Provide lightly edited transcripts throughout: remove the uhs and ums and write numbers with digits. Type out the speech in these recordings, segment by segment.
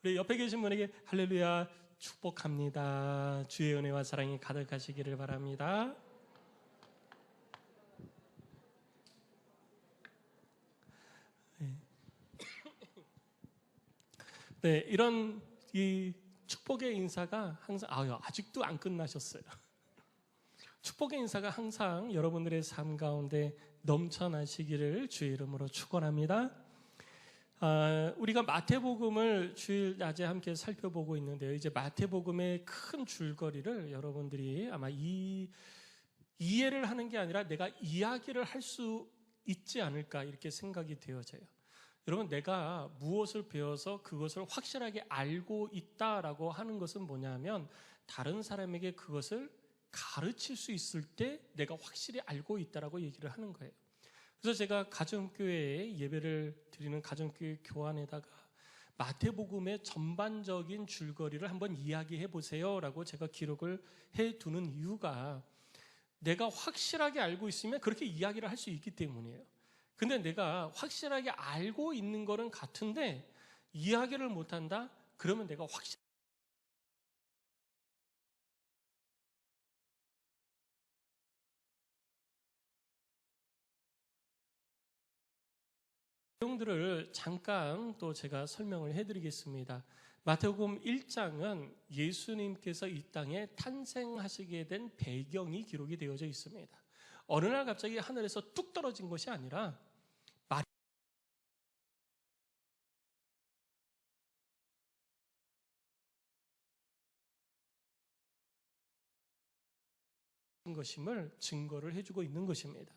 우리 옆에 계신 분에게 할렐루야 축복합니다. 주의 은혜와 사랑이 가득하시기를 바랍니다. 네, 이런 이 축복의 인사가 항상 아직도 안 끝나셨어요. 축복의 인사가 항상 여러분들의 삶 가운데 넘쳐나시기를 주의 이름으로 축원합니다. 우리가 마태복음을 주일 낮에 함께 살펴보고 있는데요. 이제 마태복음의 큰 줄거리를 여러분들이 아마 이해를 하는 게 아니라 내가 이야기를 할 수 있지 않을까 이렇게 생각이 되어져요. 여러분, 내가 무엇을 배워서 그것을 확실하게 알고 있다라고 하는 것은 뭐냐면 다른 사람에게 그것을 가르칠 수 있을 때 내가 확실히 알고 있다라고 얘기를 하는 거예요. 그래서 제가 가정교회에 예배를 드리는 가정교회 교환에다가 마태복음의 전반적인 줄거리를 한번 이야기해 보세요라고 제가 기록을 해두는 이유가 내가 확실하게 알고 있으면 그렇게 이야기를 할 수 있기 때문이에요. 근데 내가 확실하게 알고 있는 거는 같은데 이야기를 못한다? 그러면 내가 확실한 내용들을 잠깐 또 제가 설명을 해드리겠습니다. 마태복음 1장은 예수님께서 이 땅에 탄생하시게 된 배경이 기록이 되어져 있습니다. 어느 날 갑자기 하늘에서 뚝 떨어진 것이 아니라 것임을 증거를 해주고 있는 것입니다.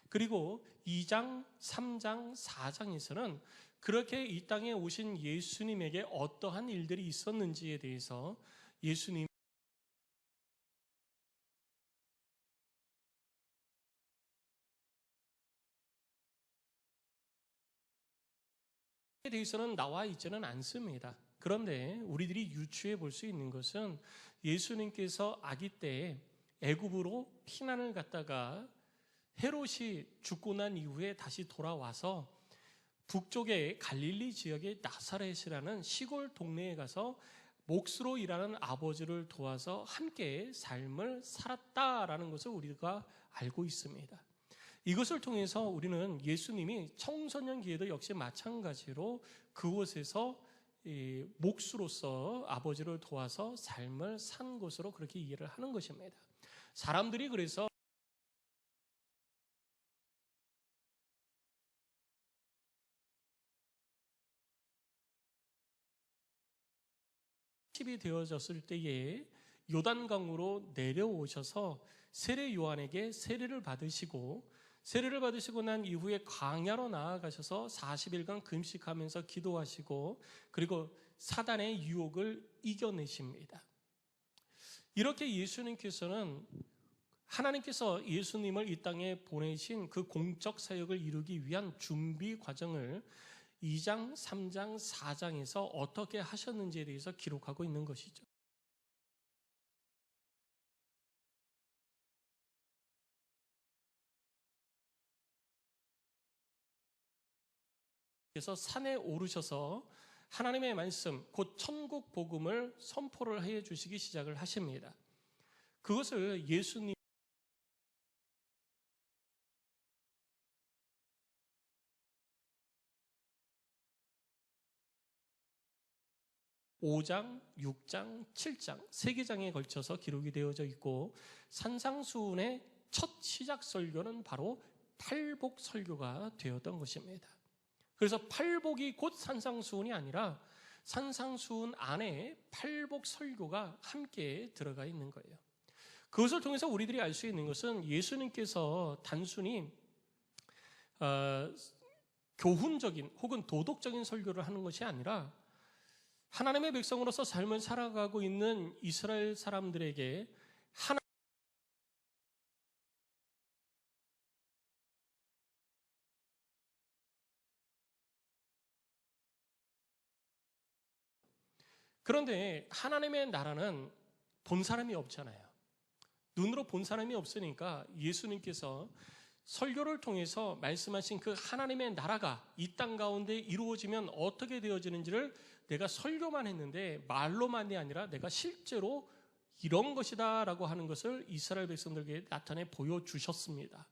그리고 2장, 3장, 4장에서는 그렇게 이 땅에 오신 예수님에게 어떠한 일들이 있었는지에 대해서 예수님에 대해서는 나와 있지는 않습니다. 그런데 우리들이 유추해 볼 수 있는 것은 예수님께서 아기 때 애굽으로 피난을 갔다가 헤롯이 죽고 난 이후에 다시 돌아와서 북쪽의 갈릴리 지역의 나사렛이라는 시골 동네에 가서 몫으로 일하는 아버지를 도와서 함께 삶을 살았다라는 것을 우리가 알고 있습니다. 이것을 통해서 우리는 예수님이 청소년기에도 역시 마찬가지로 그곳에서 몫으로서 아버지를 도와서 삶을 산 것으로 그렇게 이해를 하는 것입니다. 사람들이 그래서 이 되어졌을 때에 요단강으로 내려오셔서 세례 요한에게 세례를 받으시고 난 이후에 광야로 나아가셔서 40일간 금식하면서 기도하시고 그리고 사단의 유혹을 이겨내십니다. 이렇게 예수님께서는 하나님께서 예수님을 이 땅에 보내신 그 공적 사역을 이루기 위한 준비 과정을 2장, 3장, 4장에서 어떻게 하셨는지에 대해서 기록하고 있는 것이죠. 그래서 산에 오르셔서 하나님의 말씀, 곧 천국 복음을 선포를 해 주시기 시작을 하십니다. 그것을 예수님 5장, 6장, 7장 세 개장에 걸쳐서 기록이 되어져 있고 산상수훈의 첫 시작 설교는 바로 팔복 설교가 되었던 것입니다. 그래서 팔복이 곧 산상수훈이 아니라 산상수훈 안에 팔복 설교가 함께 들어가 있는 거예요. 그것을 통해서 우리들이 알 수 있는 것은 예수님께서 단순히 교훈적인 혹은 도덕적인 설교를 하는 것이 아니라 하나님의 백성으로서 삶을 살아가고 있는 이스라엘 사람들에게 그런데 하나님의 나라는 본 사람이 없잖아요. 눈으로 본 사람이 없으니까 예수님께서 설교를 통해서 말씀하신 그 하나님의 나라가 이 땅 가운데 이루어지면 어떻게 되어지는지를 내가 설교만 했는데 말로만이 아니라 내가 실제로 이런 것이다 라고 하는 것을 이스라엘 백성들에게 나타내 보여주셨습니다.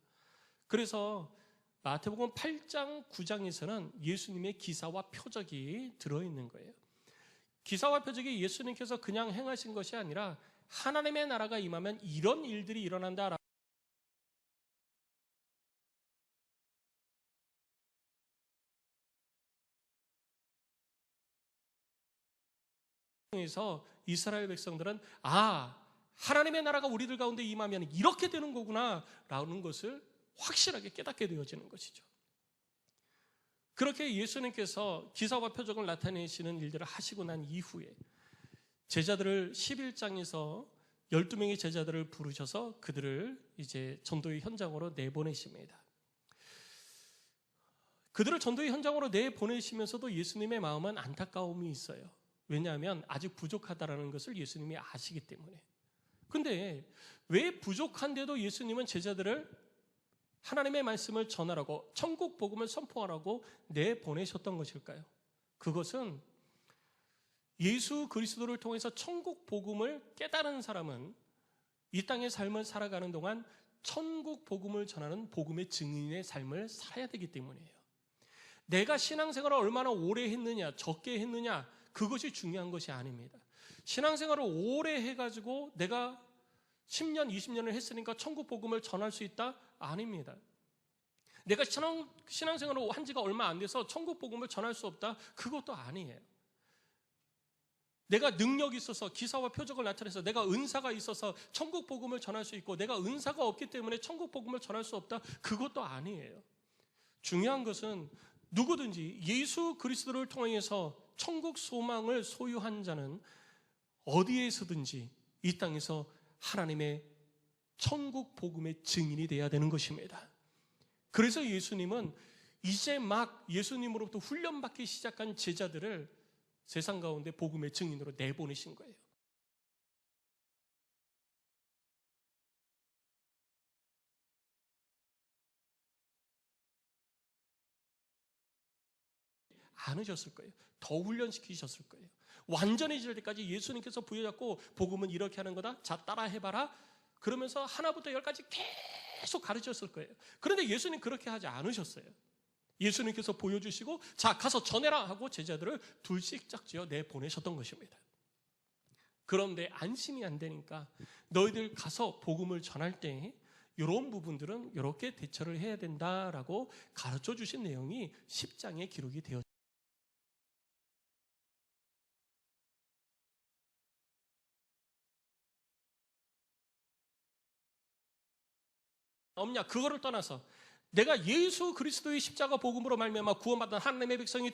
그래서 마태복음 8장 9장에서는 예수님의 기사와 표적이 들어있는 거예요. 기사와 표적이 예수님께서 그냥 행하신 것이 아니라 하나님의 나라가 임하면 이런 일들이 일어난다 통해서 이스라엘 백성들은 하나님의 나라가 우리들 가운데 임하면 이렇게 되는 거구나 라는 것을 확실하게 깨닫게 되어지는 것이죠. 그렇게 예수님께서 기사와 표적을 나타내시는 일들을 하시고 난 이후에 제자들을 11장에서 12명의 제자들을 부르셔서 그들을 이제 전도의 현장으로 내보내십니다. 그들을 전도의 현장으로 내보내시면서도 예수님의 마음은 안타까움이 있어요. 왜냐하면 아직 부족하다라는 것을 예수님이 아시기 때문에. 근데 왜 부족한데도 예수님은 제자들을 하나님의 말씀을 전하라고, 천국 복음을 선포하라고 내보내셨던 것일까요? 그것은 예수 그리스도를 통해서 천국 복음을 깨달은 사람은 이 땅의 삶을 살아가는 동안 천국 복음을 전하는 복음의 증인의 삶을 살아야 되기 때문이에요. 내가 신앙생활을 얼마나 오래 했느냐, 적게 했느냐, 그것이 중요한 것이 아닙니다. 신앙생활을 오래 해가지고 내가 10년, 20년을 했으니까 천국 복음을 전할 수 있다? 아닙니다. 내가 신앙생활을 한 지가 얼마 안 돼서 천국 복음을 전할 수 없다? 그것도 아니에요. 내가 능력이 있어서 기사와 표적을 나타내서 내가 은사가 있어서 천국 복음을 전할 수 있고 내가 은사가 없기 때문에 천국 복음을 전할 수 없다? 그것도 아니에요. 중요한 것은 누구든지 예수 그리스도를 통해서 천국 소망을 소유한 자는 어디에서든지 이 땅에서 하나님의 천국 복음의 증인이 되어야 되는 것입니다. 그래서 예수님은 이제 막 예수님으로부터 훈련받기 시작한 제자들을 세상 가운데 복음의 증인으로 내보내신 거예요. 않으셨을 거예요. 더 훈련시키셨을 거예요. 완전해질 때까지 예수님께서 부여잡고 복음은 이렇게 하는 거다. 자, 따라 해봐라. 그러면서 하나부터 열까지 계속 가르쳤을 거예요. 그런데 예수님 그렇게 하지 않으셨어요. 예수님께서 보여주시고 자, 가서 전해라 하고 제자들을 둘씩 짝지어 내보내셨던 것입니다. 그런데 안심이 안 되니까 너희들 가서 복음을 전할 때 이런 부분들은 이렇게 대처를 해야 된다라고 가르쳐 주신 내용이 10장에 기록이 되어 없냐? 그거를 떠나서 내가 예수 그리스도의 십자가 복음으로 말미암아 구원받은 하나님의 백성이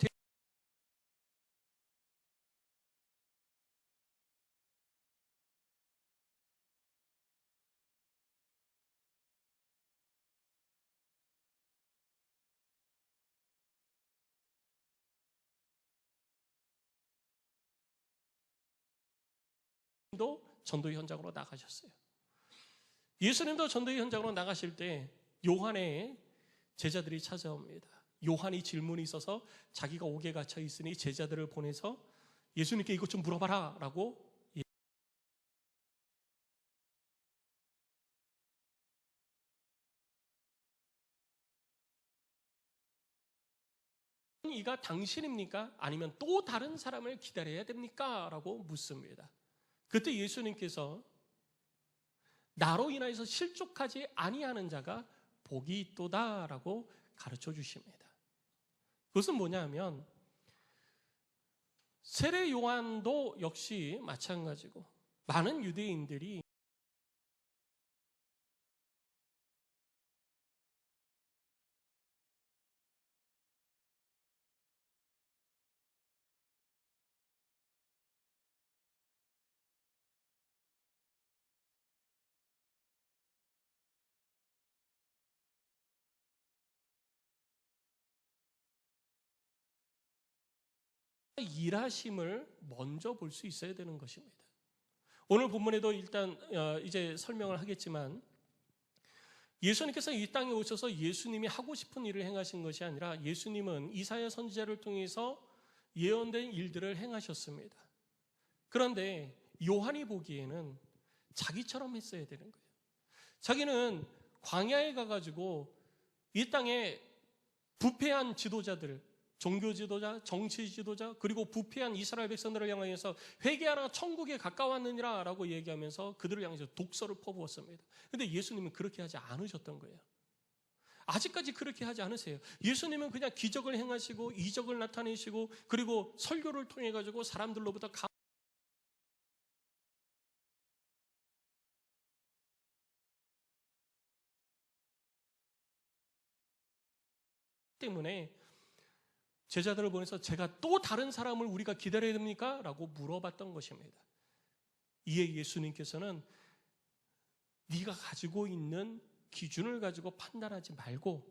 도 전도의 현장으로 나가셨어요. 예수님도 전도의 현장으로 나가실 때 요한의 제자들이 찾아옵니다. 요한이 질문이 있어서 자기가 옥에 갇혀 있으니 제자들을 보내서 예수님께 이것 좀 물어봐라 라고 이가 당신입니까? 아니면 또 다른 사람을 기다려야 됩니까? 라고 묻습니다. 그때 예수님께서 나로 인하여서 실족하지 아니하는 자가 복이 있도다라고 가르쳐 주십니다. 그것은 뭐냐 하면 세례 요한도 역시 마찬가지고 많은 유대인들이 일하심을 먼저 볼 수 있어야 되는 것입니다. 오늘 본문에도 일단 이제 설명을 하겠지만 예수님께서 이 땅에 오셔서 예수님이 하고 싶은 일을 행하신 것이 아니라 예수님은 이사야 선지자를 통해서 예언된 일들을 행하셨습니다. 그런데 요한이 보기에는 자기처럼 했어야 되는 거예요. 자기는 광야에 가가지고 이 땅에 부패한 지도자들, 종교 지도자, 정치 지도자, 그리고 부패한 이스라엘 백성들을 향하여서 회개하라 천국에 가까웠느니라 라고 얘기하면서 그들을 향해서 독서를 퍼부었습니다. 그런데 예수님은 그렇게 하지 않으셨던 거예요. 아직까지 그렇게 하지 않으세요. 예수님은 그냥 기적을 행하시고 이적을 나타내시고 그리고 설교를 통해 가지고 사람들로부터 때문에 제자들을 보내서 제가 또 다른 사람을 우리가 기다려야 됩니까? 라고 물어봤던 것입니다. 이에 예수님께서는 네가 가지고 있는 기준을 가지고 판단하지 말고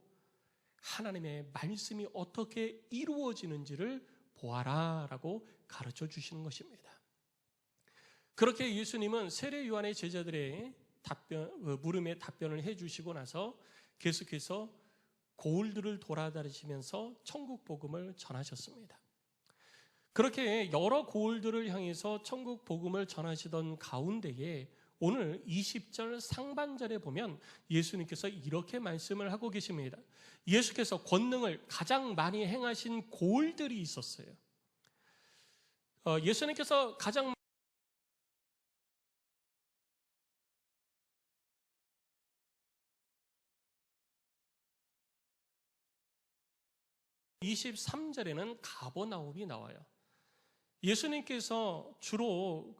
하나님의 말씀이 어떻게 이루어지는지를 보아라 라고 가르쳐 주시는 것입니다. 그렇게 예수님은 세례 요한의 제자들의 물음에 답변을 해주시고 나서 계속해서 고을들을 돌아다니시면서 천국 복음을 전하셨습니다. 그렇게 여러 고을들을 향해서 천국 복음을 전하시던 가운데에 오늘 20절 상반절에 보면 예수님께서 이렇게 말씀을 하고 계십니다. 예수께서 권능을 가장 많이 행하신 고을들이 있었어요. 예수님께서 가장 23절에는 가버나움이 나와요. 예수님께서 주로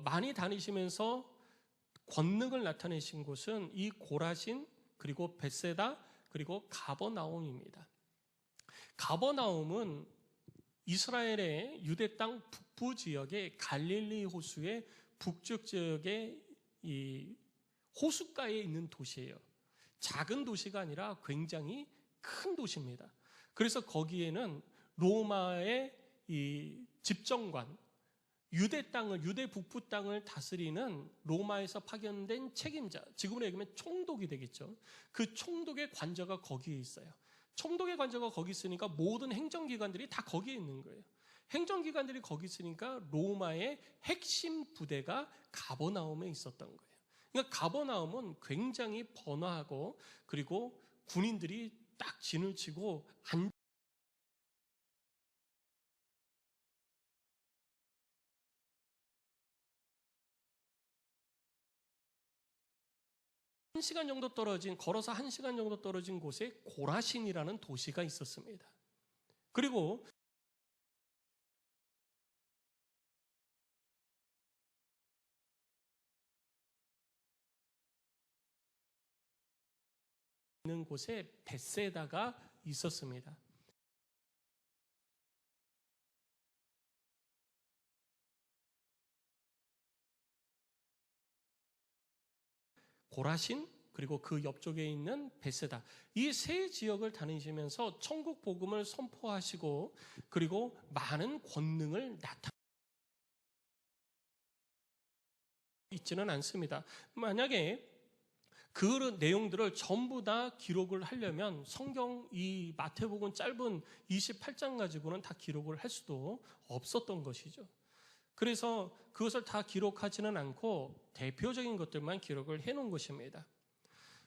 많이 다니시면서 권능을 나타내신 곳은 이 고라신 그리고 벳세다 그리고 가버나움입니다. 가버나움은 이스라엘의 유대 땅 북부 지역의 갈릴리 호수의 북쪽 지역의 이 호숫가에 있는 도시예요. 작은 도시가 아니라 굉장히 큰 도시입니다. 그래서 거기에는 로마의 이 집정관, 유대 북부 땅을 다스리는 로마에서 파견된 책임자, 지금으로 얘기하면 총독이 되겠죠. 그 총독의 관저가 거기에 있어요. 총독의 관저가 거기 있으니까 모든 행정기관들이 다 거기에 있는 거예요. 행정기관들이 거기 있으니까 로마의 핵심 부대가 가버나움에 있었던 거예요. 그러니까 가버나움은 굉장히 번화하고 그리고 군인들이 딱 진을 치고 한 시간 정도 걸어서 1시간 정도 떨어진 곳에 고라신이라는 도시가 있었습니다. 그리고 있는 곳에 벳세다가 있었습니다. 고라신 그리고 그 옆쪽에 있는 벳세다, 이 세 지역을 다니시면서 천국 복음을 선포하시고 그리고 많은 권능을 있지는 않습니다. 만약에 그 내용들을 전부 다 기록을 하려면 성경 이 마태복음 짧은 28장 가지고는 다 기록을 할 수도 없었던 것이죠. 그래서 그것을 다 기록하지는 않고 대표적인 것들만 기록을 해놓은 것입니다.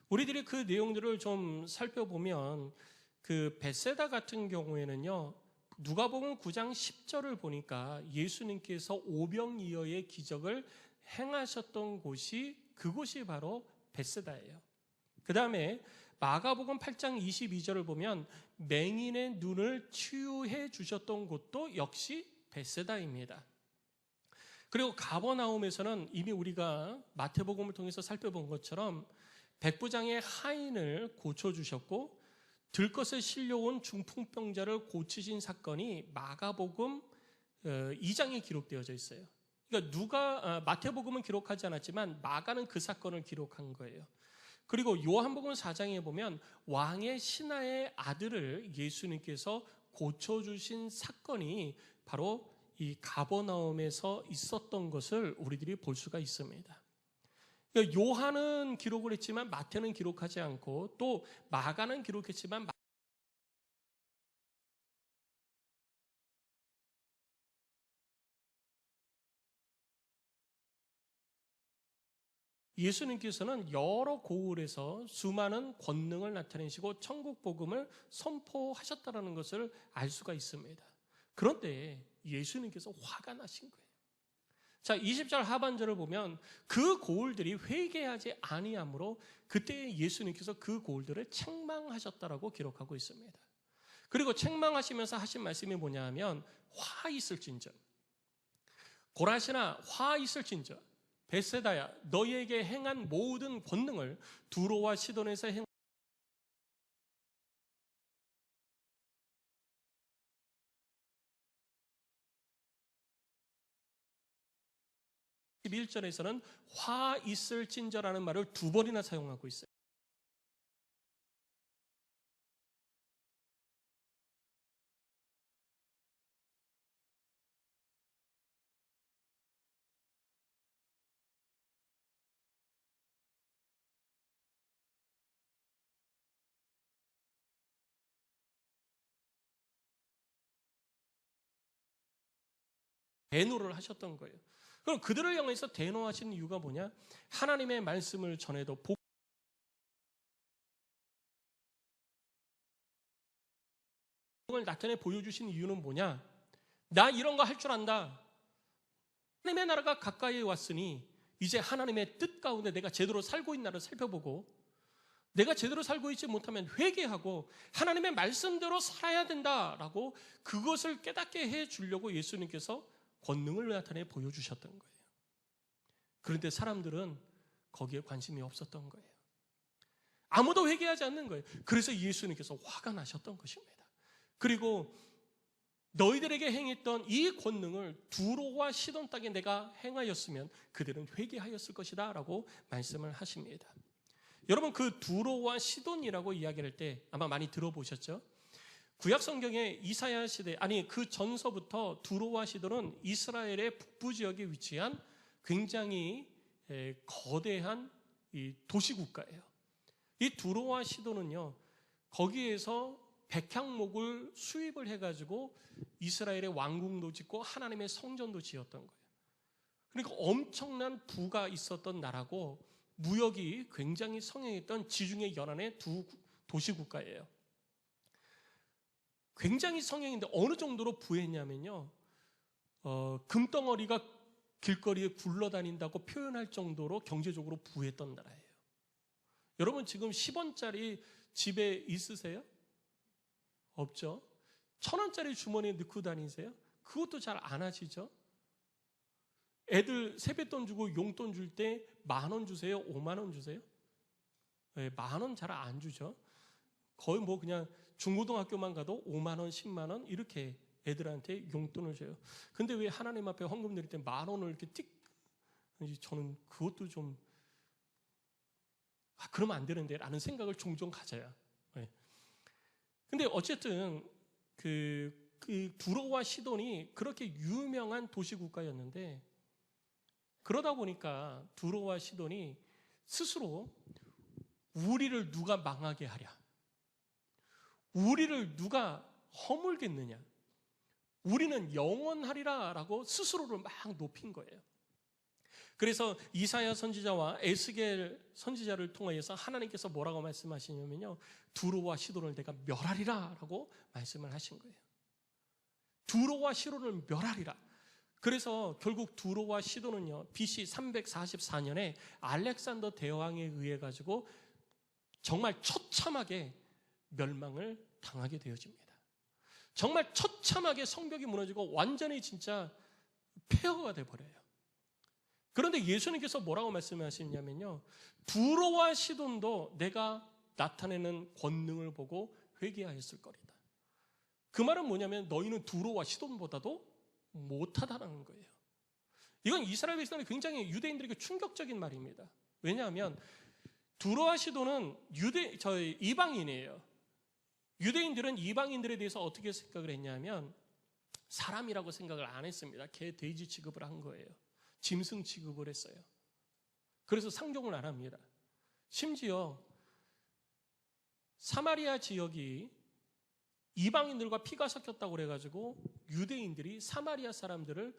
우리들이 그 내용들을 좀 살펴보면 그 벳세다 같은 경우에는요, 누가복음 9장 10절을 보니까 예수님께서 오병이어의 기적을 행하셨던 곳이 그곳이 바로 벳세다예요. 그 다음에 마가복음 8장 22절을 보면 맹인의 눈을 치유해 주셨던 곳도 역시 벳세다입니다. 그리고 가버나움에서는 이미 우리가 마태복음을 통해서 살펴본 것처럼 백부장의 하인을 고쳐주셨고 들것에 실려온 중풍병자를 고치신 사건이 마가복음 2장에 기록되어져 있어요. 그러니까 마태복음은 기록하지 않았지만 마가는 그 사건을 기록한 거예요. 그리고 요한복음 4장에 보면 왕의 신하의 아들을 예수님께서 고쳐주신 사건이 바로 이 가버나움에서 있었던 것을 우리들이 볼 수가 있습니다. 요한은 기록을 했지만 마태는 기록하지 않고 또 마가는 기록했지만 예수님께서는 여러 고을에서 수많은 권능을 나타내시고 천국 복음을 선포하셨다는 것을 알 수가 있습니다. 그런데 예수님께서 화가 나신 거예요. 자, 20절 하반절을 보면 그 고을들이 회개하지 아니하므로 그때 예수님께서 그 고을들을 책망하셨다라고 기록하고 있습니다. 그리고 책망하시면서 하신 말씀이 뭐냐 하면 화 있을진저, 고라시나 화 있을진저, 베세다야 너희에게 행한 모든 권능을 두로와 시돈에서 11절에서는 화 있을진저라는 말을 2번이나 사용하고 있어요. 대노를 하셨던 거예요. 그럼 그들을 향해서 대노하신 이유가 뭐냐? 하나님의 말씀을 전해도 복음을 나타내 보여주신 이유는 뭐냐? 나 이런 거 할 줄 안다. 하나님의 나라가 가까이 왔으니 이제 하나님의 뜻 가운데 내가 제대로 살고 있나를 살펴보고 내가 제대로 살고 있지 못하면 회개하고 하나님의 말씀대로 살아야 된다라고 그것을 깨닫게 해주려고 예수님께서 권능을 나타내 보여주셨던 거예요. 그런데 사람들은 거기에 관심이 없었던 거예요. 아무도 회개하지 않는 거예요. 그래서 예수님께서 화가 나셨던 것입니다. 그리고 너희들에게 행했던 이 권능을 두로와 시돈 땅에 내가 행하였으면 그들은 회개하였을 것이다 라고 말씀을 하십니다. 여러분, 그 두로와 시돈이라고 이야기할 때 아마 많이 들어보셨죠? 구약 성경의 이사야 시대, 아니 그 전서부터 두로와 시돈은 이스라엘의 북부 지역에 위치한 굉장히 거대한 이 도시국가예요. 이 두로와 시돈은요, 거기에서 백향목을 수입을 해가지고 이스라엘의 왕궁도 짓고 하나님의 성전도 지었던 거예요. 그러니까 엄청난 부가 있었던 나라고 무역이 굉장히 성행했던 지중해 연안의 두 도시국가예요. 굉장히 성행인데 어느 정도로 부했냐면요, 금덩어리가 길거리에 굴러다닌다고 표현할 정도로 경제적으로 부했던 나라예요. 여러분 지금 10원짜리 집에 있으세요? 없죠? 1,000원짜리 주머니에 넣고 다니세요? 그것도 잘 안 하시죠? 애들 세뱃돈 주고 용돈 줄 때 10,000원 주세요? 50,000원 주세요? 네, 10,000원 잘 안 주죠? 거의 뭐 그냥 중고등학교만 가도 50,000원, 100,000원 이렇게 애들한테 용돈을 줘요. 근데 왜 하나님 앞에 헌금 드릴 때 10,000원을 이렇게 띡? 저는 그것도 좀 그러면 안 되는데 라는 생각을 종종 가져요. 네. 근데 어쨌든 그 두로와 시돈이 그렇게 유명한 도시국가였는데 그러다 보니까 두로와 시돈이 스스로 우리를 누가 망하게 하랴, 우리를 누가 허물겠느냐, 우리는 영원하리라 라고 스스로를 막 높인 거예요. 그래서 이사야 선지자와 에스겔 선지자를 통하여서 하나님께서 뭐라고 말씀하시냐면요, 두로와 시돈을 내가 멸하리라 라고 말씀을 하신 거예요. 두로와 시돈을 멸하리라. 그래서 결국 두로와 시돈은요, BC 344년에 알렉산더 대왕에 의해 가지고 정말 처참하게 멸망을 당하게 되어집니다. 정말 처참하게 성벽이 무너지고 완전히 진짜 폐허가 돼버려요. 그런데 예수님께서 뭐라고 말씀하시냐면요, 두로와 시돈도 내가 나타내는 권능을 보고 회개하였을 거리다. 그 말은 뭐냐면 너희는 두로와 시돈보다도 못하다는 거예요. 이건 이스라엘 백성들이 굉장히 유대인들에게 충격적인 말입니다. 왜냐하면 두로와 시돈은 이방인이에요. 유대인들은 이방인들에 대해서 어떻게 생각을 했냐면 사람이라고 생각을 안 했습니다. 개, 돼지 취급을 한 거예요. 짐승 취급을 했어요. 그래서 상종을 안 합니다. 심지어 사마리아 지역이 이방인들과 피가 섞였다고 그래가지고 유대인들이 사마리아 사람들을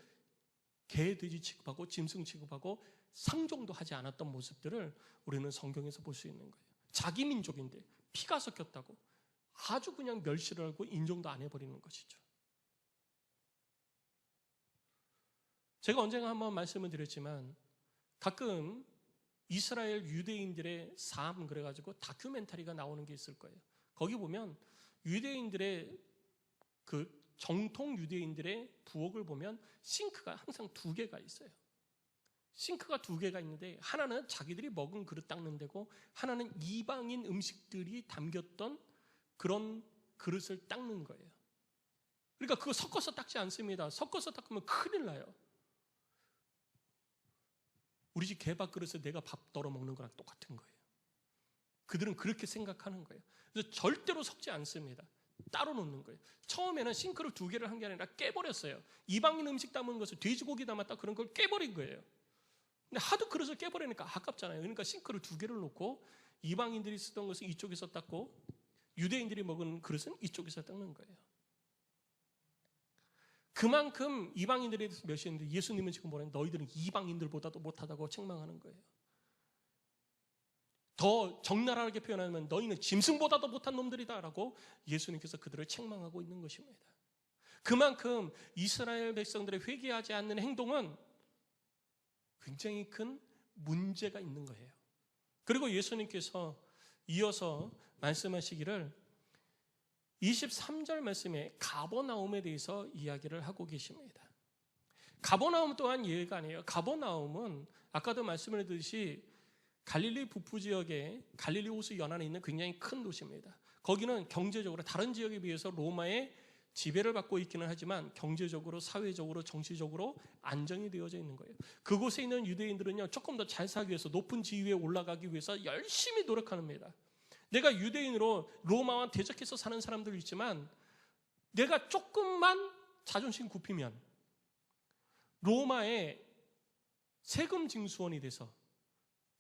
개, 돼지 취급하고 짐승 취급하고 상종도 하지 않았던 모습들을 우리는 성경에서 볼 수 있는 거예요. 자기 민족인데 피가 섞였다고 아주 그냥 멸시를 하고 인정도 안 해버리는 것이죠. 제가 언젠가 한번 말씀을 드렸지만 가끔 이스라엘 유대인들의 삶 그래가지고 다큐멘터리가 나오는 게 있을 거예요. 거기 보면 유대인들의 그 정통 유대인들의 부엌을 보면 싱크가 항상 2개가 있어요. 싱크가 2개가 있는데 하나는 자기들이 먹은 그릇 닦는 데고 하나는 이방인 음식들이 담겼던 그런 그릇을 닦는 거예요. 그러니까 그거 섞어서 닦지 않습니다. 섞어서 닦으면 큰일 나요. 우리 집 개밥 그릇에 내가 밥 덜어 먹는 거랑 똑같은 거예요. 그들은 그렇게 생각하는 거예요. 그래서 절대로 섞지 않습니다. 따로 놓는 거예요. 처음에는 싱크를 2개를 한 게 아니라 깨버렸어요. 이방인 음식 담은 것을 돼지고기 담았다 그런 걸 깨버린 거예요. 근데 하도 그릇을 깨버리니까 아깝잖아요. 그러니까 싱크를 2개를 놓고 이방인들이 쓰던 것을 이쪽에서 닦고 유대인들이 먹은 그릇은 이쪽에서 닦는 거예요. 그만큼 이방인들에 대해서 멸시했는데 예수님은 지금 뭐라는 너희들은 이방인들보다도 못하다고 책망하는 거예요. 더 적나라하게 표현하면 너희는 짐승보다도 못한 놈들이다라고 예수님께서 그들을 책망하고 있는 것입니다. 그만큼 이스라엘 백성들의 회개하지 않는 행동은 굉장히 큰 문제가 있는 거예요. 그리고 예수님께서 이어서 말씀하시기를 23절 말씀에 가버나움에 대해서 이야기를 하고 계십니다. 가버나움 또한 예외가 아니에요. 가버나움은 아까도 말씀을 드렸듯이 갈릴리 북부 지역에 갈릴리 호수 연안에 있는 굉장히 큰 도시입니다. 거기는 경제적으로 다른 지역에 비해서 로마의 지배를 받고 있기는 하지만 경제적으로, 사회적으로, 정치적으로 안정이 되어져 있는 거예요. 그곳에 있는 유대인들은요, 조금 더 잘 살기 위해서 높은 지위에 올라가기 위해서 열심히 노력합니다. 내가 유대인으로 로마와 대적해서 사는 사람들도 있지만 내가 조금만 자존심 굽히면 로마의 세금 징수원이 돼서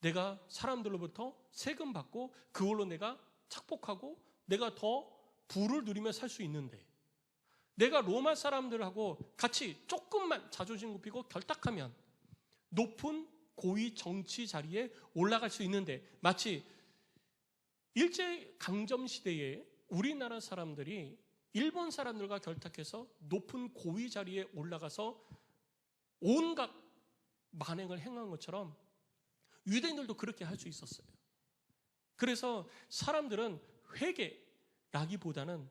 내가 사람들로부터 세금 받고 그걸로 내가 착복하고 내가 더 부를 누리며 살 수 있는데 내가 로마 사람들하고 같이 조금만 자존심 굽히고 결탁하면 높은 고위 정치 자리에 올라갈 수 있는데 마치 일제강점 시대에 우리나라 사람들이 일본 사람들과 결탁해서 높은 고위 자리에 올라가서 온갖 만행을 행한 것처럼 유대인들도 그렇게 할 수 있었어요. 그래서 사람들은 회개라기보다는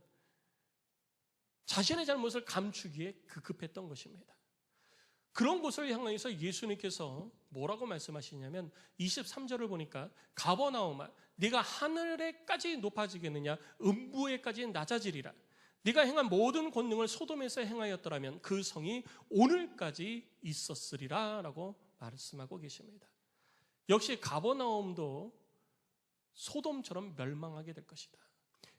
자신의 잘못을 감추기에 급급했던 것입니다. 그런 곳을 향해서 예수님께서 뭐라고 말씀하시냐면 23절을 보니까 가버나움아 네가 하늘에까지 높아지겠느냐 음부에까지 낮아지리라. 네가 행한 모든 권능을 소돔에서 행하였더라면 그 성이 오늘까지 있었으리라 라고 말씀하고 계십니다. 역시 가버나움도 소돔처럼 멸망하게 될 것이다.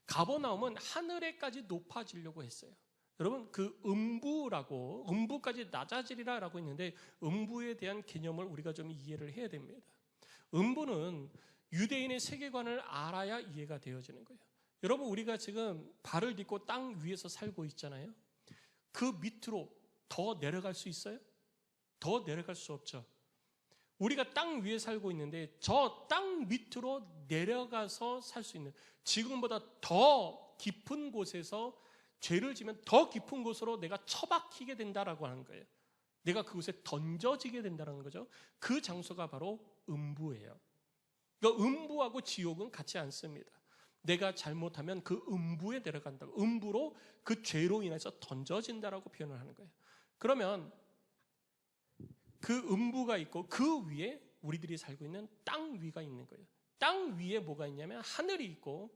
가버나움은 하늘에까지 높아지려고 했어요. 여러분 그 음부까지 낮아지리라 라고 했는데 음부에 대한 개념을 우리가 좀 이해를 해야 됩니다. 음부는 유대인의 세계관을 알아야 이해가 되어지는 거예요. 여러분 우리가 지금 발을 딛고 땅 위에서 살고 있잖아요. 그 밑으로 더 내려갈 수 있어요? 더 내려갈 수 없죠. 우리가 땅 위에 살고 있는데 저 땅 밑으로 내려가서 살 수 있는 지금보다 더 깊은 곳에서 죄를 지면 더 깊은 곳으로 내가 처박히게 된다라고 하는 거예요. 내가 그곳에 던져지게 된다는 거죠. 그 장소가 바로 음부예요. 그러니까 음부하고 지옥은 같지 않습니다. 내가 잘못하면 그 음부에 내려간다고 음부로 그 죄로 인해서 던져진다라고 표현을 하는 거예요. 그러면 그 음부가 있고 그 위에 우리들이 살고 있는 땅 위가 있는 거예요. 땅 위에 뭐가 있냐면 하늘이 있고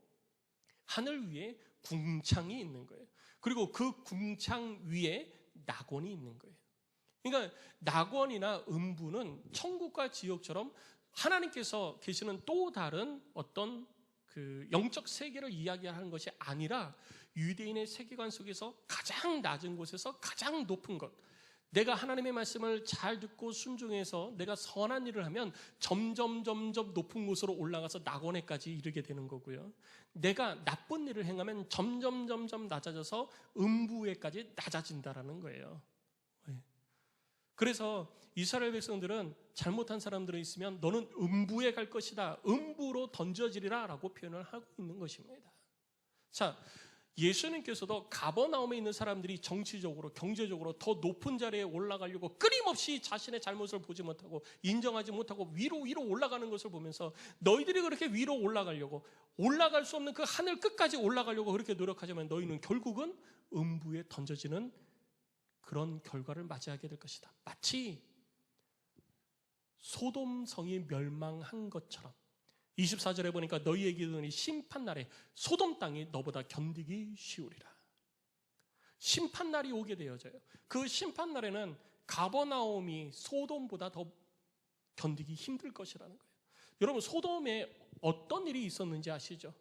하늘 위에 궁창이 있는 거예요. 그리고 그 궁창 위에 낙원이 있는 거예요. 그러니까 낙원이나 음부는 천국과 지옥처럼 하나님께서 계시는 또 다른 어떤 그 영적 세계를 이야기하는 것이 아니라 유대인의 세계관 속에서 가장 낮은 곳에서 가장 높은 것, 내가 하나님의 말씀을 잘 듣고 순종해서 내가 선한 일을 하면 점점 높은 곳으로 올라가서 낙원에까지 이르게 되는 거고요. 내가 나쁜 일을 행하면 점점 낮아져서 음부에까지 낮아진다라는 거예요. 그래서 이스라엘 백성들은 잘못한 사람들이 있으면 너는 음부에 갈 것이다, 음부로 던져지리라 라고 표현을 하고 있는 것입니다. 자, 예수님께서도 가버나움에 있는 사람들이 정치적으로, 경제적으로 더 높은 자리에 올라가려고 끊임없이 자신의 잘못을 보지 못하고 인정하지 못하고 위로 올라가는 것을 보면서 너희들이 그렇게 위로 올라가려고, 올라갈 수 없는 그 하늘 끝까지 올라가려고 그렇게 노력하지만 너희는 결국은 음부에 던져지는 그런 결과를 맞이하게 될 것이다. 마치 소돔성이 멸망한 것처럼 24절에 보니까 너희에게 이르노니 심판날에 소돔 땅이 너보다 견디기 쉬우리라. 심판날이 오게 되어져요. 그 심판날에는 가버나움이 소돔보다 더 견디기 힘들 것이라는 거예요. 여러분, 소돔에 어떤 일이 있었는지 아시죠?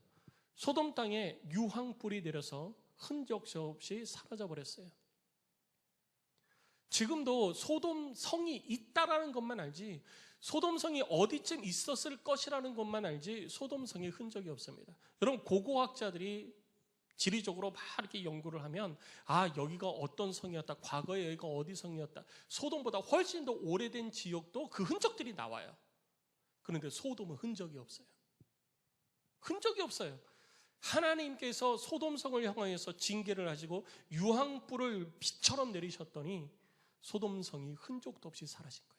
소돔 땅에 유황불이 내려서 흔적 없이 사라져 버렸어요. 지금도 소돔성이 있다라는 것만 알지, 소돔성이 어디쯤 있었을 것이라는 것만 알지 소돔성의 흔적이 없습니다. 여러분, 고고학자들이 지리적으로 막 이렇게 연구를 하면 여기가 어떤 성이었다, 과거에 여기가 어디 성이었다, 소돔보다 훨씬 더 오래된 지역도 그 흔적들이 나와요. 그런데 소돔은 흔적이 없어요. 흔적이 없어요. 하나님께서 소돔성을 향하여서 징계를 하시고 유황불을 비처럼 내리셨더니 소돔성이 흔적도 없이 사라진 거예요.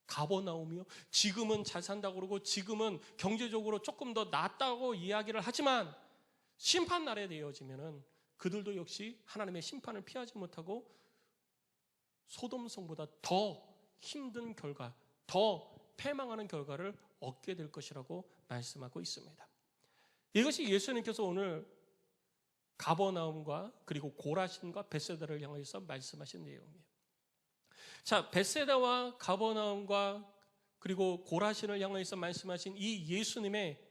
가버나움이요, 지금은 잘 산다고 그러고 지금은 경제적으로 조금 더 낫다고 이야기를 하지만 심판날에 되어지면은 그들도 역시 하나님의 심판을 피하지 못하고 소돔성보다 더 힘든 결과, 더 패망하는 결과를 얻게 될 것이라고 말씀하고 있습니다. 이것이 예수님께서 오늘 가버나움과 그리고 고라신과 벳세다를 향해서 말씀하신 내용이에요. 자, 벳세다와 가버나움과 그리고 고라신을 향해서 말씀하신 이 예수님의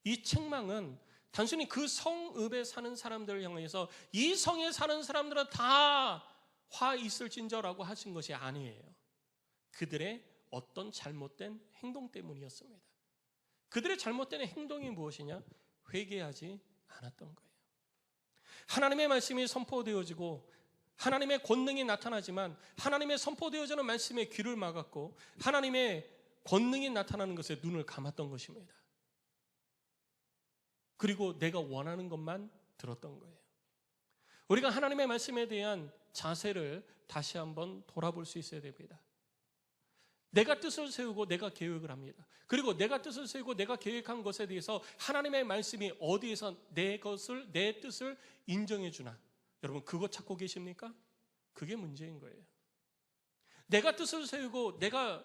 이 책망은 단순히 그 성읍에 사는 사람들을 향해서 이 성에 사는 사람들은 다 화 있을진저라고 하신 것이 아니에요. 그들의 어떤 잘못된 행동 때문이었습니다. 그들의 잘못된 행동이 무엇이냐? 회개하지 않았던 거예요. 하나님의 말씀이 선포되어지고 하나님의 권능이 나타나지만 하나님의 선포되어지는 말씀에 귀를 막았고 하나님의 권능이 나타나는 것에 눈을 감았던 것입니다. 그리고 내가 원하는 것만 들었던 거예요. 우리가 하나님의 말씀에 대한 자세를 다시 한번 돌아볼 수 있어야 됩니다. 내가 뜻을 세우고 내가 계획을 합니다. 그리고 내가 뜻을 세우고 내가 계획한 것에 대해서 하나님의 말씀이 어디에서 내 뜻을 인정해 주나? 여러분, 그거 찾고 계십니까? 그게 문제인 거예요. 내가 뜻을 세우고 내가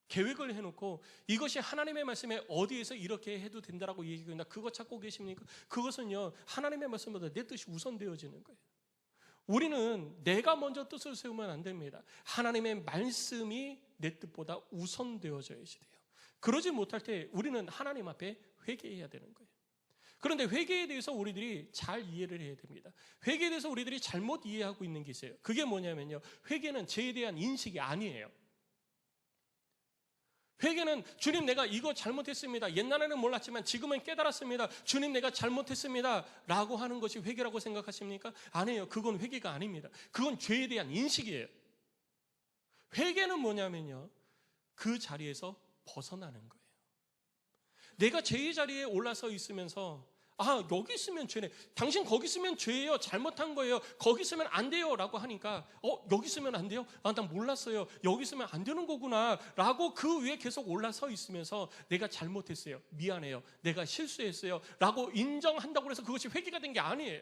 계획을 해놓고 이것이 하나님의 말씀에 어디에서 이렇게 해도 된다라고 얘기한다. 그거 찾고 계십니까? 그것은요, 하나님의 말씀보다 내 뜻이 우선되어지는 거예요. 우리는 내가 먼저 뜻을 세우면 안 됩니다. 하나님의 말씀이 내 뜻보다 우선되어져야지 돼요. 그러지 못할 때 우리는 하나님 앞에 회개해야 되는 거예요. 그런데 회개에 대해서 우리들이 잘 이해를 해야 됩니다. 회개에 대해서 우리들이 잘못 이해하고 있는 게 있어요. 그게 뭐냐면요, 회개는 죄에 대한 인식이 아니에요. 회개는 주님, 내가 이거 잘못했습니다. 옛날에는 몰랐지만 지금은 깨달았습니다. 주님, 내가 잘못했습니다. 라고 하는 것이 회개라고 생각하십니까? 아니에요. 그건 회개가 아닙니다. 그건 죄에 대한 인식이에요. 회개는 뭐냐면요, 그 자리에서 벗어나는 거예요. 내가 죄의 자리에 올라서 있으면서 여기 있으면 죄네. 당신 거기 있으면 죄예요. 잘못한 거예요. 거기 있으면 안 돼요. 라고 하니까 여기 있으면 안 돼요? 난 몰랐어요. 여기 있으면 안 되는 거구나. 라고 그 위에 계속 올라서 있으면서 내가 잘못했어요. 미안해요. 내가 실수했어요. 라고 인정한다고 해서 그것이 회개가 된 게 아니에요.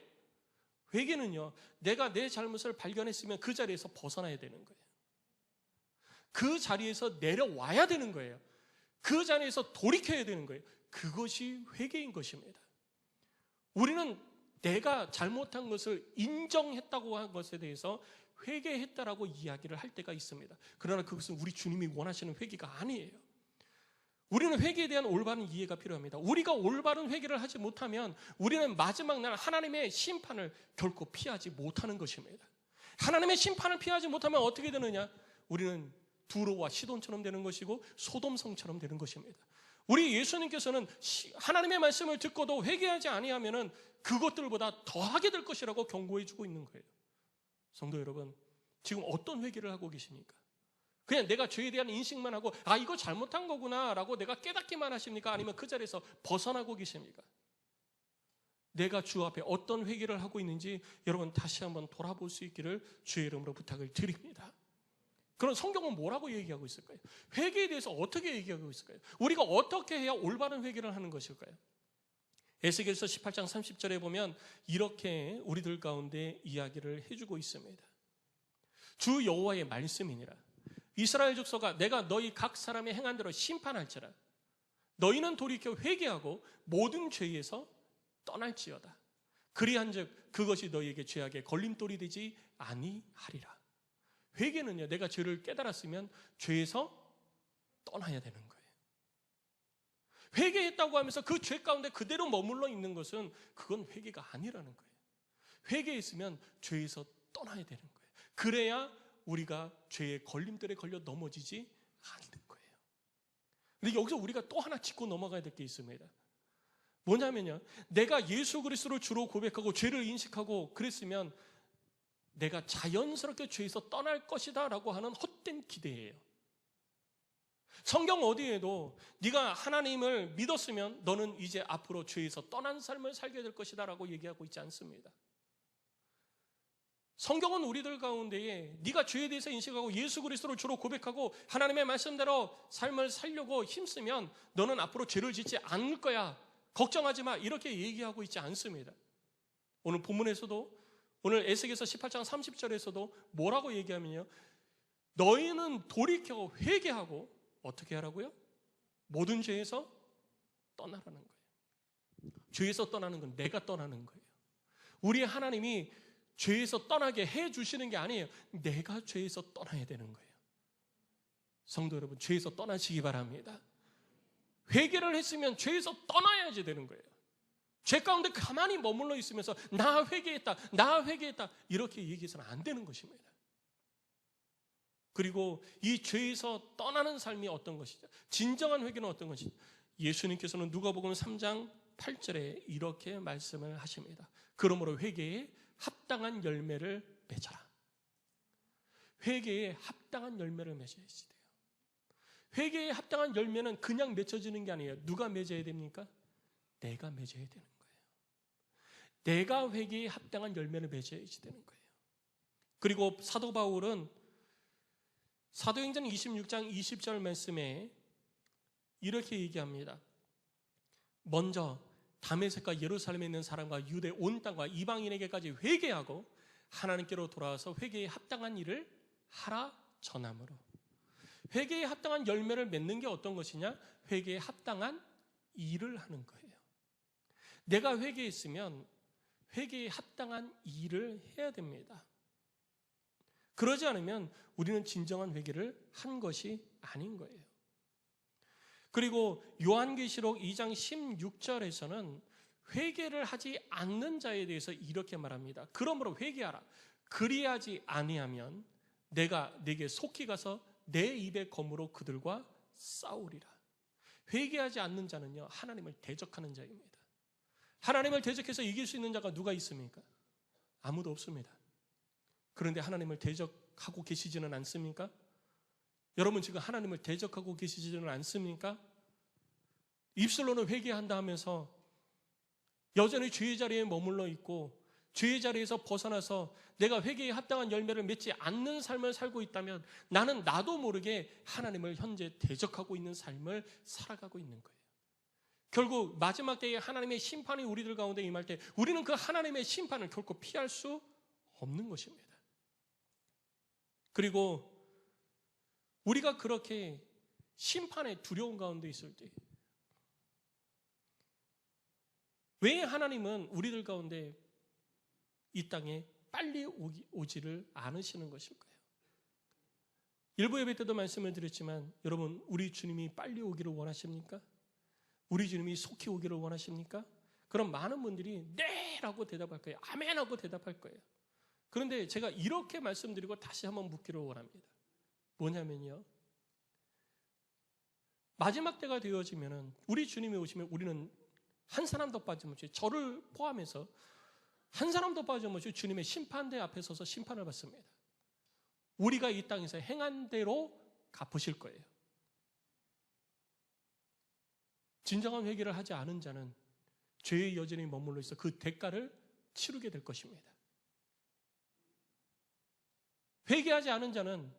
회개는요, 내가 내 잘못을 발견했으면 그 자리에서 벗어나야 되는 거예요. 그 자리에서 내려와야 되는 거예요. 그 자리에서 돌이켜야 되는 거예요. 그것이 회개인 것입니다. 우리는 내가 잘못한 것을 인정했다고 한 것에 대해서 회개했다라고 이야기를 할 때가 있습니다. 그러나 그것은 우리 주님이 원하시는 회개가 아니에요. 우리는 회개에 대한 올바른 이해가 필요합니다. 우리가 올바른 회개를 하지 못하면 우리는 마지막 날 하나님의 심판을 결코 피하지 못하는 것입니다. 하나님의 심판을 피하지 못하면 어떻게 되느냐? 우리는 두로와 시돈처럼 되는 것이고 소돔성처럼 되는 것입니다. 우리 예수님께서는 하나님의 말씀을 듣고도 회개하지 아니하면은 그것들보다 더하게 될 것이라고 경고해 주고 있는 거예요. 성도 여러분, 지금 어떤 회개를 하고 계십니까? 그냥 내가 죄에 대한 인식만 하고 이거 잘못한 거구나 라고 내가 깨닫기만 하십니까? 아니면 그 자리에서 벗어나고 계십니까? 내가 주 앞에 어떤 회개를 하고 있는지 여러분 다시 한번 돌아볼 수 있기를 주의 이름으로 부탁을 드립니다. 그럼 성경은 뭐라고 얘기하고 있을까요? 회개에 대해서 어떻게 얘기하고 있을까요? 우리가 어떻게 해야 올바른 회개를 하는 것일까요? 에스겔서 18장 30절에 보면 이렇게 우리들 가운데 이야기를 해주고 있습니다. 주 여호와의 말씀이니라. 이스라엘 족속아, 내가 너희 각 사람의 행한 대로 심판할지라. 너희는 돌이켜 회개하고 모든 죄에서 떠날지어다. 그리한즉 그것이 너희에게 죄악의 걸림돌이 되지 아니하리라. 회개는요, 내가 죄를 깨달았으면 죄에서 떠나야 되는 거예요. 회개했다고 하면서 그 죄 가운데 그대로 머물러 있는 것은 그건 회개가 아니라는 거예요. 회개했으면 죄에서 떠나야 되는 거예요. 그래야 우리가 죄의 걸림돌에 걸려 넘어지지 않는 거예요. 근데 여기서 우리가 또 하나 짚고 넘어가야 될 게 있습니다. 뭐냐면요, 내가 예수 그리스도를 주로 고백하고 죄를 인식하고 그랬으면 내가 자연스럽게 죄에서 떠날 것이다 라고 하는 헛된 기대예요. 성경 어디에도 네가 하나님을 믿었으면 너는 이제 앞으로 죄에서 떠난 삶을 살게 될 것이다 라고 얘기하고 있지 않습니다. 성경은 우리들 가운데에 네가 죄에 대해서 인식하고 예수 그리스도를 주로 고백하고 하나님의 말씀대로 삶을 살려고 힘쓰면 너는 앞으로 죄를 짓지 않을 거야, 걱정하지 마, 이렇게 얘기하고 있지 않습니다. 오늘 본문에서도, 오늘 에스겔서 18장 30절에서도 뭐라고 얘기하면요, 너희는 돌이켜 회개하고 어떻게 하라고요? 모든 죄에서 떠나라는 거예요. 죄에서 떠나는 건 내가 떠나는 거예요. 우리 하나님이 죄에서 떠나게 해주시는 게 아니에요. 내가 죄에서 떠나야 되는 거예요. 성도 여러분, 죄에서 떠나시기 바랍니다. 회개를 했으면 죄에서 떠나야지 되는 거예요. 죄 가운데 가만히 머물러 있으면서 나 회개했다, 나 회개했다 이렇게 얘기해서는 안 되는 것입니다. 그리고 이 죄에서 떠나는 삶이 어떤 것이죠? 진정한 회개는 어떤 것이죠? 예수님께서는 누가복음 3장 8절에 이렇게 말씀을 하십니다. 그러므로 회개에 합당한 열매를 맺어라. 회개에 합당한 열매를 맺어야지 돼요. 회개에 합당한 열매는 그냥 맺혀지는 게 아니에요. 누가 맺어야 됩니까? 내가 맺어야 되는 거예요. 내가 회개에 합당한 열매를 맺어야지 되는 거예요. 그리고 사도 바울은 사도행전 26장 20절 말씀에 이렇게 얘기합니다. 먼저 다메섹과 예루살렘에 있는 사람과 유대 온 땅과 이방인에게까지 회개하고 하나님께로 돌아와서 회개에 합당한 일을 하라 전함으로. 회개에 합당한 열매를 맺는 게 어떤 것이냐? 회개에 합당한 일을 하는 거예요. 내가 회개했으면 회개에 합당한 일을 해야 됩니다. 그러지 않으면 우리는 진정한 회개를 한 것이 아닌 거예요. 그리고 요한계시록 2장 16절에서는 회개를 하지 않는 자에 대해서 이렇게 말합니다. 그러므로 회개하라. 그리하지 아니하면 내가 네게 속히 가서 내 입의 검으로 그들과 싸우리라. 회개하지 않는 자는요, 하나님을 대적하는 자입니다. 하나님을 대적해서 이길 수 있는 자가 누가 있습니까? 아무도 없습니다. 그런데 하나님을 대적하고 계시지는 않습니까? 여러분 지금 하나님을 대적하고 계시지는 않습니까? 입술로는 회개한다 하면서 여전히 죄의 자리에 머물러 있고 죄의 자리에서 벗어나서 내가 회개에 합당한 열매를 맺지 않는 삶을 살고 있다면 나는 나도 모르게 하나님을 현재 대적하고 있는 삶을 살아가고 있는 거예요. 결국 마지막 때에 하나님의 심판이 우리들 가운데 임할 때 우리는 그 하나님의 심판을 결코 피할 수 없는 것입니다. 그리고 우리가 그렇게 심판의 두려움 가운데 있을 때 왜 하나님은 우리들 가운데 이 땅에 빨리 오지를 않으시는 것일까요? 일부 예배 때도 말씀을 드렸지만 여러분, 우리 주님이 빨리 오기를 원하십니까? 우리 주님이 속히 오기를 원하십니까? 그럼 많은 분들이 네! 라고 대답할 거예요. 아멘! 하고 대답할 거예요. 그런데 제가 이렇게 말씀드리고 다시 한번 묻기를 원합니다. 뭐냐면요, 마지막 때가 되어지면은 우리 주님이 오시면 우리는 한 사람도 빠짐없이, 저를 포함해서 한 사람도 빠짐없이 주님의 심판대 앞에 서서 심판을 받습니다. 우리가 이 땅에서 행한 대로 갚으실 거예요. 진정한 회개를 하지 않은 자는 죄의 여전히 머물러 있어 그 대가를 치르게 될 것입니다. 회개하지 않은 자는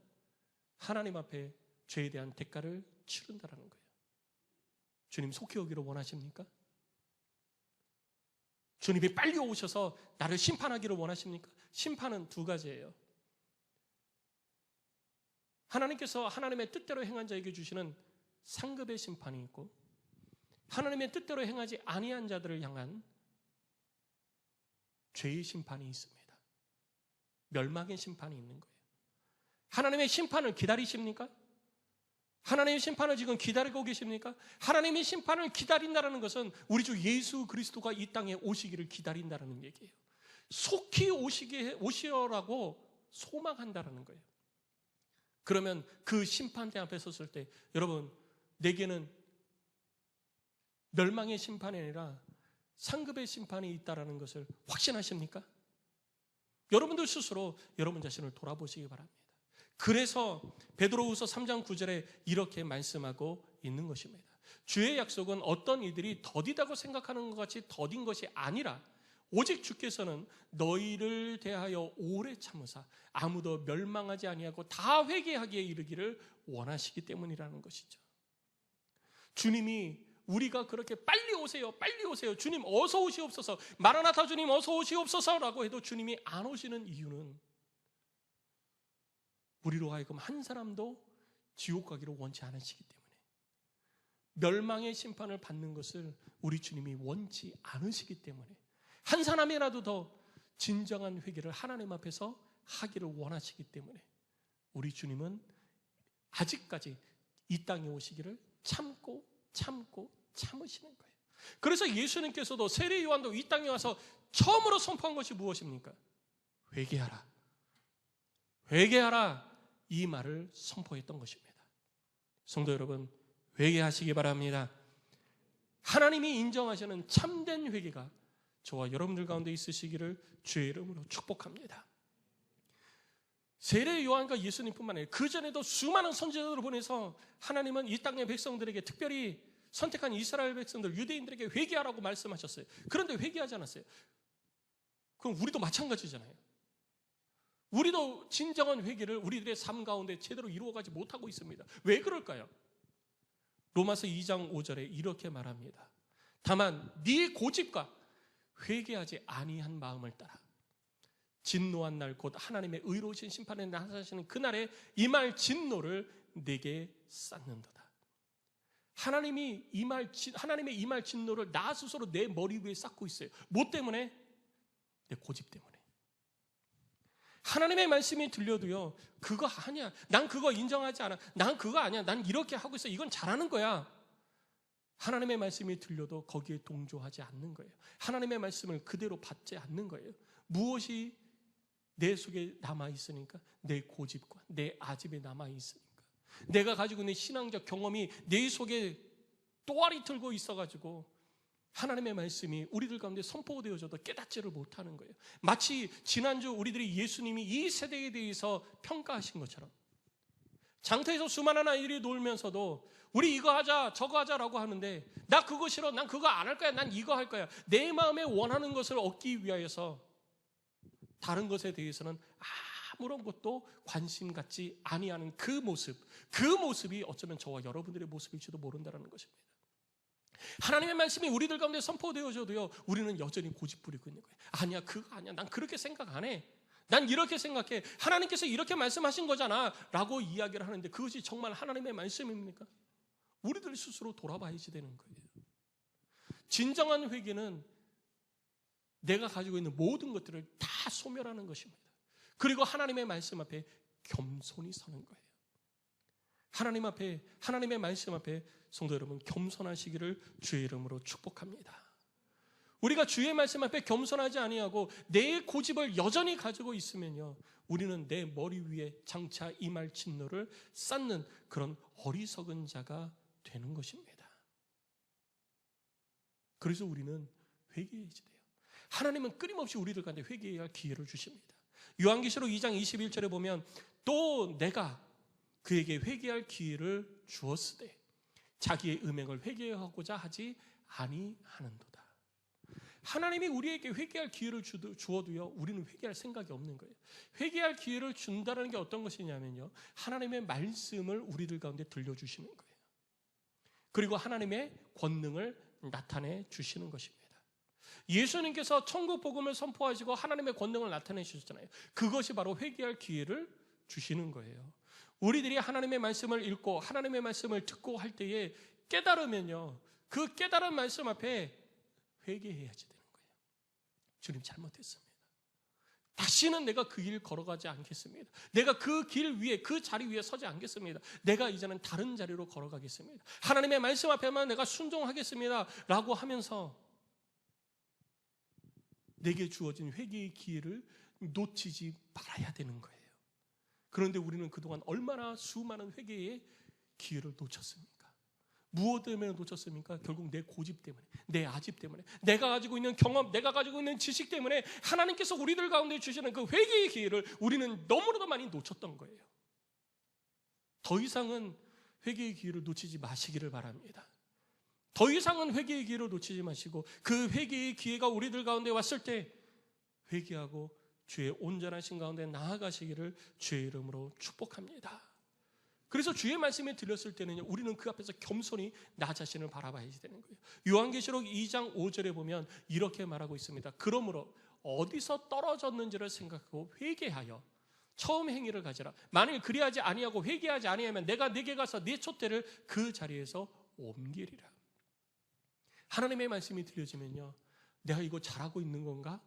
하나님 앞에 죄에 대한 대가를 치른다라는 거예요. 주님 속히 오기를 원하십니까? 주님이 빨리 오셔서 나를 심판하기를 원하십니까? 심판은 두 가지예요. 하나님께서 하나님의 뜻대로 행한 자에게 주시는 상급의 심판이 있고, 하나님의 뜻대로 행하지 아니한 자들을 향한 죄의 심판이 있습니다. 멸망의 심판이 있는 거예요. 하나님의 심판을 기다리십니까? 하나님의 심판을 지금 기다리고 계십니까? 하나님의 심판을 기다린다는 것은 우리 주 예수 그리스도가 이 땅에 오시기를 기다린다는 얘기예요. 속히 오시라고 소망한다는 거예요. 그러면 그 심판대 앞에 섰을 때 여러분, 내게는 멸망의 심판이 아니라 상급의 심판이 있다는 것을 확신하십니까? 여러분들 스스로 여러분 자신을 돌아보시기 바랍니다. 그래서 베드로후서 3장 9절에 이렇게 말씀하고 있는 것입니다. 주의 약속은 어떤 이들이 더디다고 생각하는 것 같이 더딘 것이 아니라 오직 주께서는 너희를 대하여 오래 참으사 아무도 멸망하지 아니하고 다 회개하기에 이르기를 원하시기 때문이라는 것이죠. 주님이 우리가 그렇게 빨리 오세요, 빨리 오세요, 주님 어서 오시옵소서, 마라나타 주님 어서 오시옵소서라고 해도 주님이 안 오시는 이유는 우리로 하여금 한 사람도 지옥 가기를 원치 않으시기 때문에, 멸망의 심판을 받는 것을 우리 주님이 원치 않으시기 때문에, 한 사람이라도 더 진정한 회개를 하나님 앞에서 하기를 원하시기 때문에 우리 주님은 아직까지 이 땅에 오시기를 참으시는 거예요. 그래서 예수님께서도 세례 요한도 이 땅에 와서 처음으로 선포한 것이 무엇입니까? 회개하라, 회개하라, 이 말을 선포했던 것입니다. 성도 여러분, 회개하시기 바랍니다. 하나님이 인정하시는 참된 회개가 저와 여러분들 가운데 있으시기를 주의 이름으로 축복합니다. 세례 요한과 예수님뿐만 아니라 그 전에도 수많은 선지자들을 보내서 하나님은 이 땅의 백성들에게, 특별히 선택한 이스라엘 백성들, 유대인들에게 회개하라고 말씀하셨어요. 그런데 회개하지 않았어요. 그럼 우리도 마찬가지잖아요. 우리도 진정한 회개를 우리들의 삶 가운데 제대로 이루어가지 못하고 있습니다. 왜 그럴까요? 로마서 2장 5절에 이렇게 말합니다. 다만 네 고집과 회개하지 아니한 마음을 따라 진노한 날 곧 하나님의 의로우신 심판에 나타나시는 그날에 임할 진노를 내게 쌓는도다. 하나님의 임할 진노를 나 스스로 내 머리 위에 쌓고 있어요. 뭐 때문에? 내 고집 때문에. 하나님의 말씀이 들려도요, 그거 아니야, 난 그거 인정하지 않아, 난 그거 아니야, 난 이렇게 하고 있어, 이건 잘하는 거야. 하나님의 말씀이 들려도 거기에 동조하지 않는 거예요. 하나님의 말씀을 그대로 받지 않는 거예요. 무엇이 내 속에 남아있으니까? 내 고집과 내 아집에 남아있으니까. 내가 가지고 있는 신앙적 경험이 내 속에 또아리 틀고 있어가지고 하나님의 말씀이 우리들 가운데 선포되어져도 깨닫지를 못하는 거예요. 마치 지난주 우리들이 예수님이 이 세대에 대해서 평가하신 것처럼, 장터에서 수많은 아이들이 놀면서도 우리 이거 하자 저거 하자라고 하는데, 나 그거 싫어, 난 그거 안 할 거야, 난 이거 할 거야. 내 마음에 원하는 것을 얻기 위하여서 다른 것에 대해서는 아무런 것도 관심 갖지 아니하는 그 모습이 어쩌면 저와 여러분들의 모습일지도 모른다는 것입니다. 하나님의 말씀이 우리들 가운데 선포되어져도요, 우리는 여전히 고집 부리고 있는 거예요. 아니야, 그거 아니야, 난 그렇게 생각 안 해, 난 이렇게 생각해, 하나님께서 이렇게 말씀하신 거잖아 라고 이야기를 하는데, 그것이 정말 하나님의 말씀입니까? 우리들 스스로 돌아봐야지 되는 거예요. 진정한 회개는 내가 가지고 있는 모든 것들을 다 소멸하는 것입니다. 그리고 하나님의 말씀 앞에 겸손히 서는 거예요. 하나님의 말씀 앞에 성도 여러분 겸손하시기를 주의 이름으로 축복합니다. 우리가 주의 말씀 앞에 겸손하지 아니하고 내 고집을 여전히 가지고 있으면요, 우리는 내 머리 위에 장차 임할 진노를 쌓는 그런 어리석은 자가 되는 것입니다. 그래서 우리는 회개해야 돼요. 하나님은 끊임없이 우리들 가운데 회개해야 할 기회를 주십니다. 요한계시록 2장 21절에 보면 또 내가 그에게 회개할 기회를 주었으되 자기의 음행을 회개하고자 하지 아니하는도다. 하나님이 우리에게 회개할 기회를 주어도요, 우리는 회개할 생각이 없는 거예요. 회개할 기회를 준다는 게 어떤 것이냐면요, 하나님의 말씀을 우리들 가운데 들려주시는 거예요. 그리고 하나님의 권능을 나타내 주시는 것입니다. 예수님께서 천국 복음을 선포하시고 하나님의 권능을 나타내 주셨잖아요. 그것이 바로 회개할 기회를 주시는 거예요. 우리들이 하나님의 말씀을 읽고 하나님의 말씀을 듣고 할 때에 깨달으면요, 그 깨달은 말씀 앞에 회개해야지 되는 거예요. 주님 잘못했습니다. 다시는 내가 그 길 걸어가지 않겠습니다. 내가 그 길 위에, 그 자리 위에 서지 않겠습니다. 내가 이제는 다른 자리로 걸어가겠습니다. 하나님의 말씀 앞에만 내가 순종하겠습니다 라고 하면서 내게 주어진 회개의 기회를 놓치지 말아야 되는 거예요. 그런데 우리는 그동안 얼마나 수많은 회개의 기회를 놓쳤습니까? 무엇 때문에 놓쳤습니까? 결국 내 고집 때문에, 내 아집 때문에, 내가 가지고 있는 경험, 내가 가지고 있는 지식 때문에 하나님께서 우리들 가운데 주시는 그 회개의 기회를 우리는 너무나도 많이 놓쳤던 거예요. 더 이상은 회개의 기회를 놓치지 마시기를 바랍니다. 더 이상은 회개의 기회를 놓치지 마시고 그 회개의 기회가 우리들 가운데 왔을 때 회개하고 주의 온전하신 가운데 나아가시기를 주의 이름으로 축복합니다. 그래서 주의 말씀에 들렸을 때는 우리는 그 앞에서 겸손히 나 자신을 바라봐야 되는 거예요. 요한계시록 2장 5절에 보면 이렇게 말하고 있습니다. 그러므로 어디서 떨어졌는지를 생각하고 회개하여 처음 행위를 가지라. 만일 그리하지 아니하고 회개하지 아니하면 내가 네게 가서 네 촛대를 그 자리에서 옮기리라. 하나님의 말씀이 들려지면요, 내가 이거 잘하고 있는 건가?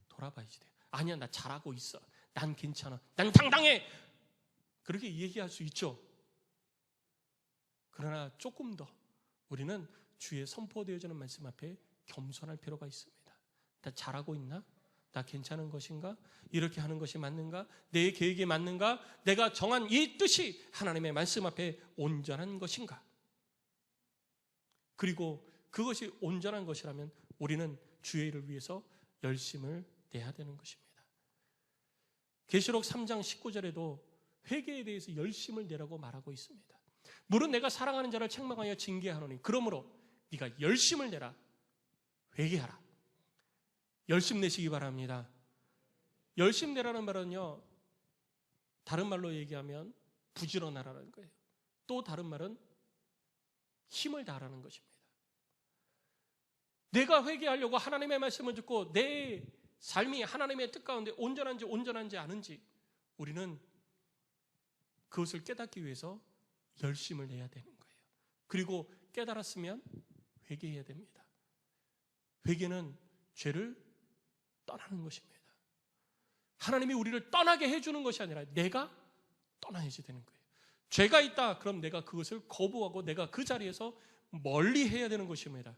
돌아봐야지 돼요. 아니야, 나 잘하고 있어. 난 괜찮아. 난 당당해. 그렇게 얘기할 수 있죠. 그러나 조금 더 우리는 주의 선포되어지는 말씀 앞에 겸손할 필요가 있습니다. 나 잘하고 있나? 나 괜찮은 것인가? 이렇게 하는 것이 맞는가? 내 계획에 맞는가? 내가 정한 이 뜻이 하나님의 말씀 앞에 온전한 것인가? 그리고 그것이 온전한 것이라면 우리는 주의 일을 위해서 열심을 내야 되는 것입니다. 계시록 3장 19절에도 회개에 대해서 열심을 내라고 말하고 있습니다. 물은 내가 사랑하는 자를 책망하여 징계하노니 그러므로 네가 열심을 내라. 회개하라. 열심 내시기 바랍니다. 열심 내라는 말은요, 다른 말로 얘기하면 부지런하라는 거예요. 또 다른 말은 힘을 다하라는 것입니다. 내가 회개하려고 하나님의 말씀을 듣고 내 삶이 하나님의 뜻 가운데 온전한지 않은지 우리는 그것을 깨닫기 위해서 열심을 내야 되는 거예요. 그리고 깨달았으면 회개해야 됩니다. 회개는 죄를 떠나는 것입니다. 하나님이 우리를 떠나게 해주는 것이 아니라 내가 떠나야지 되는 거예요. 죄가 있다, 그럼 내가 그것을 거부하고 내가 그 자리에서 멀리 해야 되는 것입니다.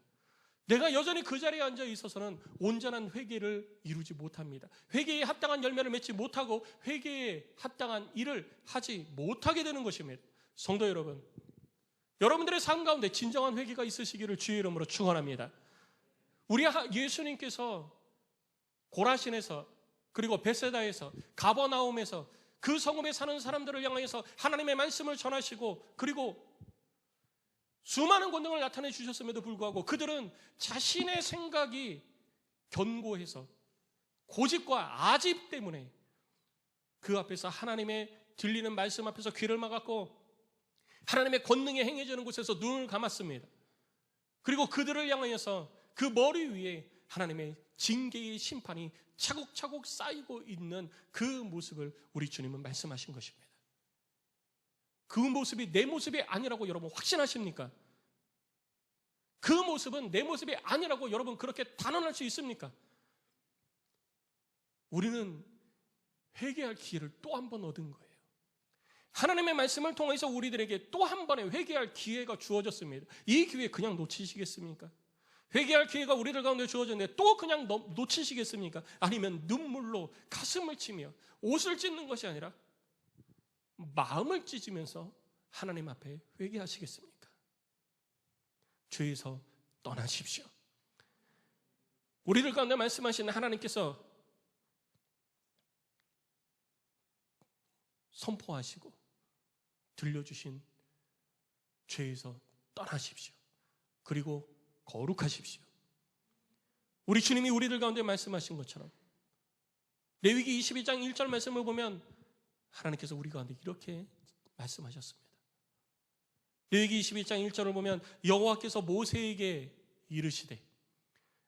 내가 여전히 그 자리에 앉아 있어서는 온전한 회개를 이루지 못합니다. 회개에 합당한 열매를 맺지 못하고 회개에 합당한 일을 하지 못하게 되는 것입니다. 성도 여러분, 여러분들의 삶 가운데 진정한 회개가 있으시기를 주의 이름으로 축원합니다. 우리 예수님께서 고라신에서 그리고 베세다에서 가버나움에서 그 성읍에 사는 사람들을 향해서 하나님의 말씀을 전하시고 그리고 수많은 권능을 나타내 주셨음에도 불구하고 그들은 자신의 생각이 견고해서 고집과 아집 때문에 그 앞에서 하나님의 들리는 말씀 앞에서 귀를 막았고 하나님의 권능이 행해지는 곳에서 눈을 감았습니다. 그리고 그들을 향하여서 그 머리 위에 하나님의 징계의 심판이 차곡차곡 쌓이고 있는 그 모습을 우리 주님은 말씀하신 것입니다. 그 모습이 내 모습이 아니라고 여러분 확신하십니까? 그 모습은 내 모습이 아니라고 여러분 그렇게 단언할 수 있습니까? 우리는 회개할 기회를 또 한 번 얻은 거예요. 하나님의 말씀을 통해서 우리들에게 또 한 번의 회개할 기회가 주어졌습니다. 이 기회 그냥 놓치시겠습니까? 회개할 기회가 우리들 가운데 주어졌는데 또 그냥 놓치시겠습니까? 아니면 눈물로 가슴을 치며 옷을 찢는 것이 아니라 마음을 찢으면서 하나님 앞에 회개하시겠습니까? 죄에서 떠나십시오. 우리들 가운데 말씀하시는 하나님께서 선포하시고 들려주신 죄에서 떠나십시오. 그리고 거룩하십시오. 우리 주님이 우리들 가운데 말씀하신 것처럼 레위기 22장 1절 말씀을 보면 하나님께서 우리 가운데 이렇게 말씀하셨습니다. 레위기 22장 1절을 보면 여호와께서 모세에게 이르시되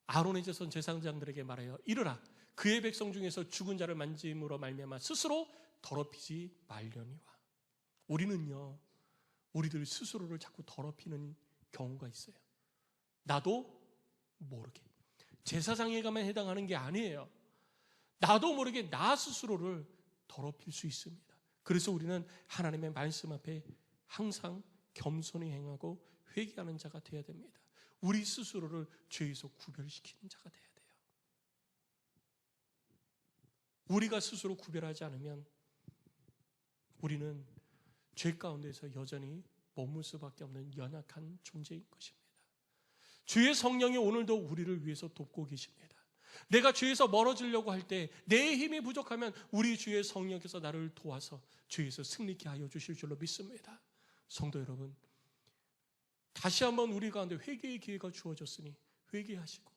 아론의 자손 제사장들에게 말하여 이르라 그의 백성 중에서 죽은 자를 만짐으로 말미암아 스스로 더럽히지 말려니와. 우리는요, 우리들 스스로를 자꾸 더럽히는 경우가 있어요. 나도 모르게. 제사장에게만 해당하는 게 아니에요. 나도 모르게 나 스스로를 더럽힐 수 있습니다. 그래서 우리는 하나님의 말씀 앞에 항상 겸손히 행하고 회개하는 자가 되어야 됩니다. 우리 스스로를 죄에서 구별시키는 자가 되어야 돼요. 우리가 스스로 구별하지 않으면 우리는 죄 가운데서 여전히 머물 수밖에 없는 연약한 존재인 것입니다. 주의 성령이 오늘도 우리를 위해서 돕고 계십니다. 내가 죄에서 멀어지려고 할 때 내 힘이 부족하면 우리 주의 성령께서 나를 도와서 죄에서 승리케 하여 주실 줄로 믿습니다. 성도 여러분, 다시 한번 우리 가운데 회개의 기회가 주어졌으니 회개하시고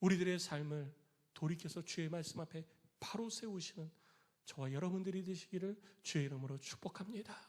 우리들의 삶을 돌이켜서 주의 말씀 앞에 바로 세우시는 저와 여러분들이 되시기를 주의 이름으로 축복합니다.